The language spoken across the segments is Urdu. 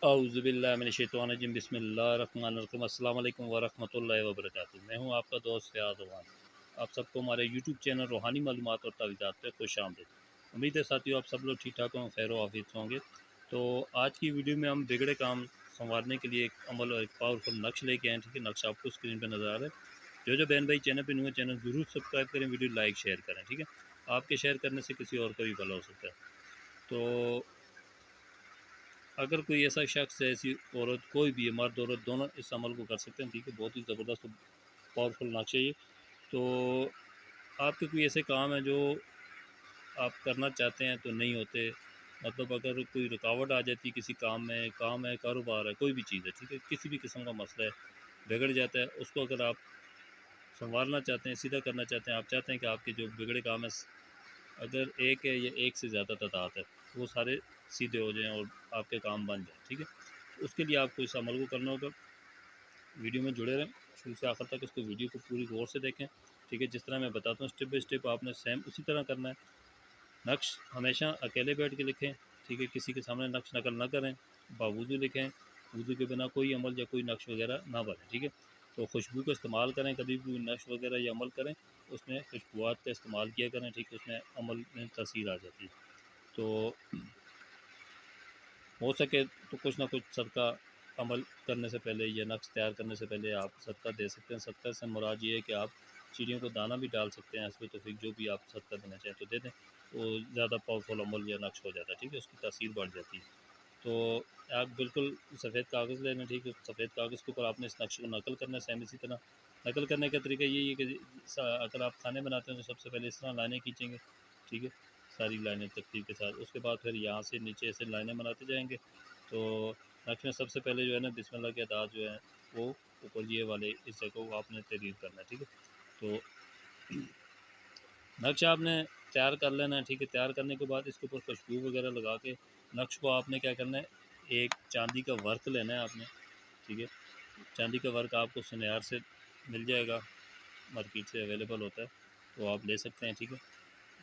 اعوذ باللہ من الشیطان الرجیم بسم اللہ الرحمن الرحیم السلام علیکم ورحمۃ اللہ وبرکاتہ۔ میں ہوں آپ کا دوست فیاض روحان۔ آپ سب کو ہمارے یوٹیوب چینل روحانی معلومات اور تعویذات پہ خوش آمدید۔ امید ہے ساتھیو آپ سب لوگ ٹھیک ٹھاک ہوں، خیر و عافیت ہوں گے۔ تو آج کی ویڈیو میں ہم بگڑے کام سنوارنے کے لیے ایک عمل اور ایک پاورفل نقش لے کے آئے ہیں، ٹھیک ہے۔ نقش آپ کو اسکرین پہ نظر آ رہا ہے۔ جو بہن بھائی چینل پہ نیو ہے چینل ضرور سبسکرائب کریں، ویڈیو لائک شیئر کریں، ٹھیک ہے۔ آپ کے شیئر کرنے سے کسی اور کا بھی بھلا ہو سکتا ہے۔ تو اگر کوئی ایسا شخص ہے، ایسی عورت، کوئی بھی ہے، مرد عورت دونوں اس عمل کو کر سکتے ہیں، ٹھیک ہے۔ بہت ہی زبردست پاورفل نقشہ ہے یہ۔ تو آپ کے کوئی ایسے کام ہیں جو آپ کرنا چاہتے ہیں تو نہیں ہوتے، مطلب اگر کوئی رکاوٹ آ جاتی کسی کام ہے، کاروبار ہے، کوئی بھی چیز ہے، ٹھیک ہے، کسی بھی قسم کا مسئلہ ہے، بگڑ جاتا ہے، اس کو اگر آپ سنوارنا چاہتے ہیں، سیدھا کرنا چاہتے ہیں، آپ چاہتے ہیں کہ آپ کے جو بگڑے کام ہیں، اگر ایک ہے یا ایک سے زیادہ تعداد ہے، وہ سارے سیدھے ہو جائیں اور آپ کے کام بن جائیں، ٹھیک ہے۔ اس کے لیے آپ کو اس عمل کو کرنا ہوگا۔ ویڈیو میں جڑے رہیں شروع سے آخر تک، اس کو ویڈیو کو پوری غور سے دیکھیں، ٹھیک ہے۔ جس طرح میں بتاتا ہوں اسٹیپ بائی اسٹیپ آپ نے سیم اسی طرح کرنا ہے۔ نقش ہمیشہ اکیلے بیٹھ کے لکھیں، ٹھیک ہے، کسی کے سامنے نقش نقل نہ کریں، باوضو لکھیں، وضو کے بنا کوئی عمل یا کوئی نقش وغیرہ نہ بنیں، ٹھیک ہے۔ تو خوشبو کا استعمال کریں، کبھی بھی نقش وغیرہ یا عمل کریں اس میں خوشبوات کا استعمال کیا کریں، ٹھیک ہے، اس میں عمل میں تاثیر آ جاتی ہے۔ تو ہو سکے تو کچھ نہ کچھ صدقہ عمل کرنے سے پہلے یا نقش تیار کرنے سے پہلے آپ صدقہ دے سکتے ہیں۔ صدقہ سے مراد یہ ہے کہ آپ چڑیوں کو دانہ بھی ڈال سکتے ہیں، حسب توفیق جو بھی آپ صدقہ دینا چاہیں تو دے دیں، وہ زیادہ پاورفل عمل یا نقش ہو جاتا ہے، ٹھیک ہے، اس کی تاثیر بڑھ جاتی ہے۔ تو آپ بالکل سفید کاغذ لینا، ٹھیک ہے، سفید کاغذ کے اوپر آپ نے اس نقش کو نقل کرنا ہے، سیم اسی طرح نقل کرنے کا طریقہ یہی ہے کہ اگر آپ کھانے بناتے ہیں تو سب سے پہلے اس طرح لائنیں کھینچیں گے، ٹھیک ہے، ساری لائنیں ترتیب کے ساتھ، اس کے بعد پھر یہاں سے نیچے سے لائنیں بناتے جائیں گے۔ تو نقش میں سب سے پہلے جو ہے نا بسم اللہ کے اعداد جو ہیں وہ اوپر یہ والے حصے کو آپ نے تحریر کرنا ہے، ٹھیک ہے۔ تو نقش آپ نے تیار کر لینا ہے، ٹھیک ہے۔ تیار کرنے کے بعد اس کے اوپر خوشبو وغیرہ لگا کے نقش کو آپ نے کیا کرنا ہے، ایک چاندی کا ورق لینا ہے آپ نے، ٹھیک ہے۔ چاندی کا ورق آپ کو سنیار سے مل جائے گا، مارکیٹ سے اویلیبل ہوتا ہے، تو آپ لے سکتے ہیں، ٹھیک ہے۔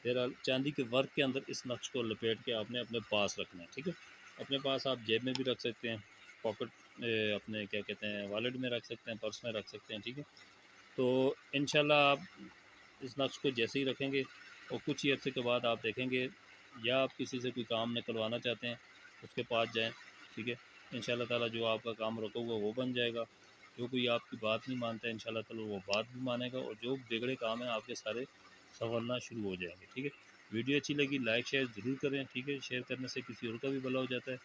پھر چاندی کے ورق کے اندر اس نقش کو لپیٹ کے آپ نے اپنے پاس رکھنا ہے، ٹھیک ہے۔ اپنے پاس آپ جیب میں بھی رکھ سکتے ہیں، پاکٹ اپنے کیا کہتے ہیں والیٹ میں رکھ سکتے ہیں، پرس میں رکھ سکتے ہیں، ٹھیک ہے۔ تو انشاءاللہ آپ اس نقش کو جیسے ہی رکھیں گے اور کچھ ہی عرصے کے بعد آپ دیکھیں گے، یا آپ کسی سے کوئی کام نکلوانا چاہتے ہیں اس کے پاس جائیں، ٹھیک ہے۔ انشاءاللہ تعالیٰ جو آپ کا کام رکا ہوا وہ بن جائے گا۔ جو کوئی آپ کی بات نہیں مانتا ہے انشاءاللہ تعالیٰ وہ بات بھی مانے گا، اور جو بگڑے کام ہیں آپ کے سارے سنورنا شروع ہو جائیں گے، ٹھیک ہے۔ ویڈیو اچھی لگی لائک شیئر ضرور کریں، ٹھیک ہے۔ شیئر کرنے سے کسی اور کا بھی بھلا ہو جاتا ہے۔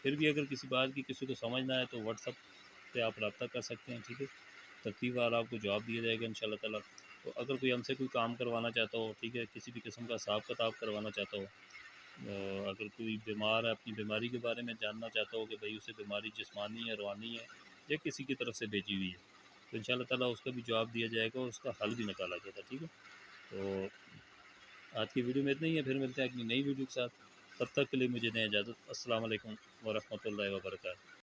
پھر بھی اگر کسی بات کی کسی کو سمجھ نہ آئے تو واٹس ایپ پہ آپ رابطہ کر سکتے ہیں، ٹھیک ہے۔ ترتیب وار آپ کو جواب دیا جائے گا انشاءاللہ تعالیٰ۔ تو اگر کوئی ہم سے کوئی کام کروانا چاہتا ہو، ٹھیک ہے، کسی بھی قسم کا حساب کتاب کروانا چاہتا ہو، اگر کوئی بیمار ہے اپنی بیماری کے بارے میں جاننا چاہتا ہو کہ بھئی اسے بیماری جسمانی ہے، روحانی ہے، یا کسی کی طرف سے بھیجی ہوئی ہے، تو انشاءاللہ تعالیٰ اس کا بھی جواب دیا جائے گا اور اس کا حل بھی نکالا جائے گا، ٹھیک ہے۔ تو آج کی ویڈیو میں اتنا ہی ہے، پھر ملتے ہیں اپنی نئی ویڈیو کے ساتھ، تب تک کے لیے مجھے دیں اجازت۔ السلام علیکم ورحمۃ اللہ وبرکاتہ۔